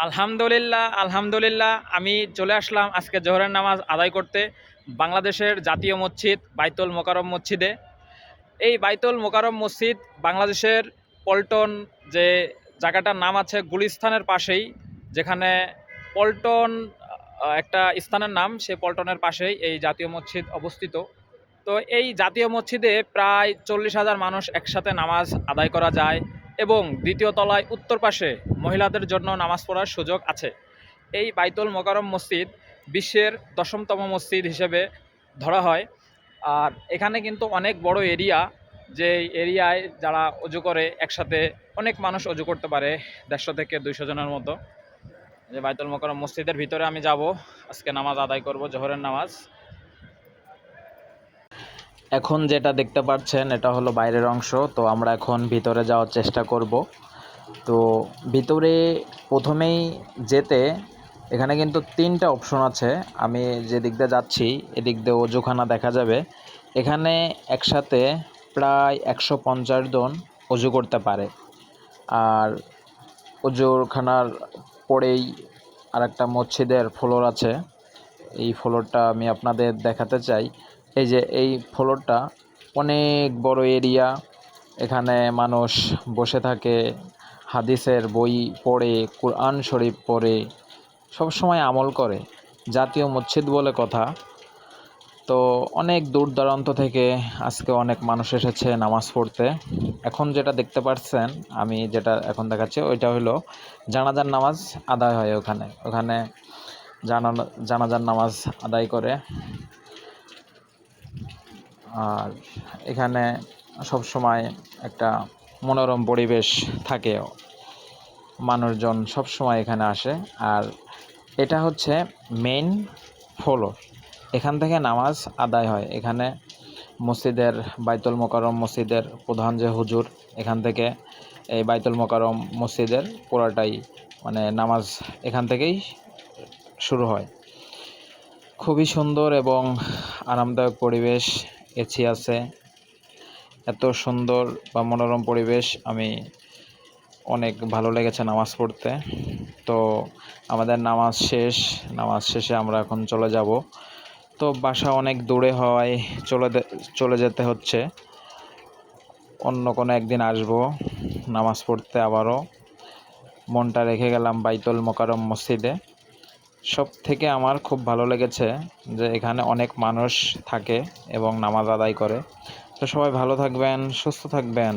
আলহামদুলিল্লাহ আলহামদুলিল্লাহ আমি চলে আসলাম আজকে জোহরের নামাজ আদায় করতে বাংলাদেশের জাতীয় মসজিদ বাইতুল মোকাররম মসজিদে। এই বাইতুল মোকাররম মসজিদ বাংলাদেশের পল্টন যে জায়গাটার নাম আছে গুলিস্তানের পাশেই, যেখানে পল্টন একটা স্থানের নাম, সেই পল্টনের পাশেই এই জাতীয় মসজিদ অবস্থিত। তো এই জাতীয় মসজিদে প্রায় 40,000 মানুষ একসাথে নামাজ আদায় করা যায় এবং দ্বিতীয় তলায় উত্তর পাশে মহিলাদের জন্য নামাজ পড়ার সুযোগ আছে। এই বাইতুল মোকাররম মসজিদ বিশ্বের 10তম মসজিদ হিসেবে ধরা হয়। আর এখানে কিন্তু অনেক বড় এরিয়া, যে এরিয়ায় যারা অজু করে একসাথে অনেক মানুষ অজু করতে পারে, 150 থেকে 200 জনের মতো। যে বাইতুল মোকাররম মসজিদের ভিতরে আমি যাব, আজকে নামাজ আদায় করব, জোহরের নামাজ। এখন যেটা দেখতে পাচ্ছেন এটা হলো বাইরের অংশ, তো আমরা এখন ভিতরে যাওয়ার চেষ্টা করব। তো ভিতরে প্রথমেই যেতে এখানে কিন্তু 3টা অপশন আছে। আমি যে দিক দিয়ে যাচ্ছি এদিক দিয়ে অজুখানা দেখা যাবে। এখানে একসাথে প্রায় 150 জন অজু করতে পারে। আর অজুখানার পরেই আরেকটা মসজিদের ফ্লোর আছে। এই ফ্লোরটা আমি আপনাদের দেখাতে চাই। এই যে এই ফ্লোরটা অনেক বড় এরিয়া। এখানে মানুষ বসে থাকে, হাদিসের বই পড়ে, কুরআন শরীফ পড়ে, সবসময় আমল করে। জাতীয় মসজিদ বলে কথা। তো অনেক দূর দূরান্ত থেকে আজকে অনেক মানুষ এসেছে নামাজ পড়তে। এখন যেটা দেখতে পাচ্ছেন, আমি যেটা এখন দেখাচ্ছি ওইটা হলো জানাজার নামাজ আদায় হয় ওখানে জানাজার নামাজ আদায় করে। আর এখানে সব সময় একটা মনোরম পরিবেশ থাকে, মানুষজন সব সময় এখানে আসে। আর এটা হচ্ছে মেইন ফ্লোর, এখান থেকে নামাজ আদায় হয়। এখানে মসজিদের বাইতুল মোকাররম মসজিদের প্রধান যে হুজুর, এখান থেকে এই বাইতুল মোকাররম মসজিদের পুরাটাই মানে নামাজ এখান থেকেই শুরু হয়। খুবই সুন্দর এবং আরামদায়ক পরিবেশ, এসি আছে। এত সুন্দর বা মনোরম পরিবেশ, আমি অনেক ভালো লেগেছে নামাজ পড়তে। তো আমাদের নামাজ শেষে আমরা এখন চলে যাব। তো বাসা অনেক দূরে হয়, চলে যেতে হচ্ছে। অন্য কোনো একদিন আসব নামাজ পড়তে আবারও। মনটা রেখে গেলাম বাইতুল মোকাররম মসজিদে। সব থেকে আমার খুব ভালো লেগেছে যে এখানে অনেক মানুষ থাকে এবং নামাজ আদায় করে। তো সবাই ভালো থাকবেন, সুস্থ থাকবেন।